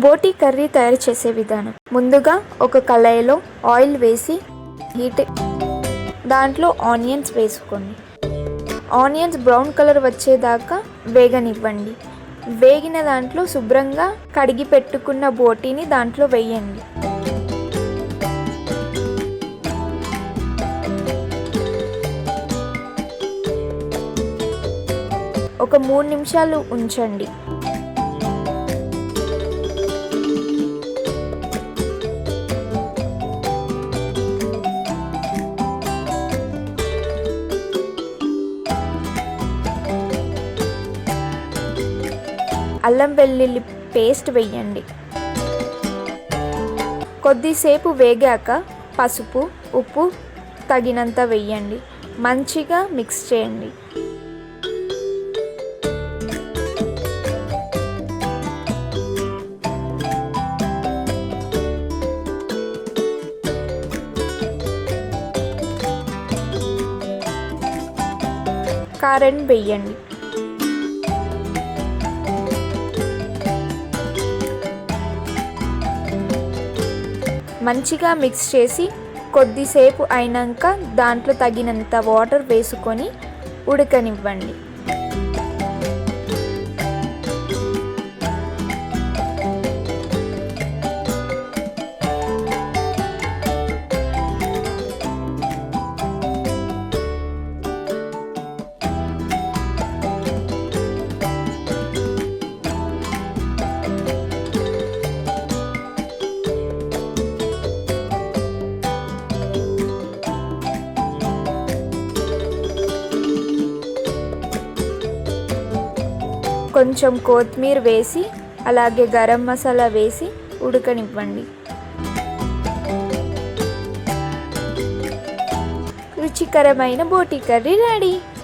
బోటీ curry తయారు చేసే విధానం. ముందుగా ఒక కళాయిలో ఆయిల్ వేసి హీట్ దాంట్లో ఆనియన్స్ వేసుకోండి. ఆనియన్స్ బ్రౌన్ కలర్ వచ్చేదాకా వేగనివ్వండి. వేగిన దాంట్లో శుభ్రంగా కడిగి పెట్టుకున్న బోటీని దాంట్లో వేయండి. ఒక 3 నిమిషాలు ఉంచండి. అల్లం వెల్లుల్లి పేస్ట్ వేయండి. కొద్దిసేపు వేగాక పసుపు, ఉప్పు తగినంత వేయండి. మంచిగా మిక్స్ చేయండి. కారం వేయండి. మంచిగా మిక్స్ చేసి కొద్దిసేపు అయినాక దాంట్లో తగినంత వాటర్ వేసుకొని ఉడకనివ్వండి. కొంచెం కొత్తిమీర వేసి అలాగే గరం మసాలా వేసి ఉడకనివ్వండి. రుచికరమైన బోటీ కర్రీ రెడీ.